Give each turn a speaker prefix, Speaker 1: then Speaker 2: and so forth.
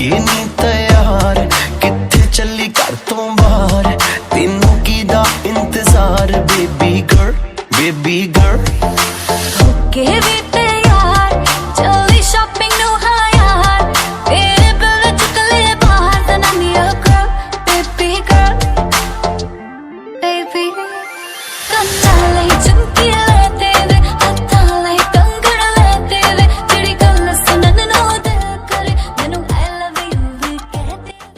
Speaker 1: के नी तैयार, किथे चली घर तो बाहर, तेनू की दा इंतजार बेबी गर्ल, बेबी गर्ल।
Speaker 2: के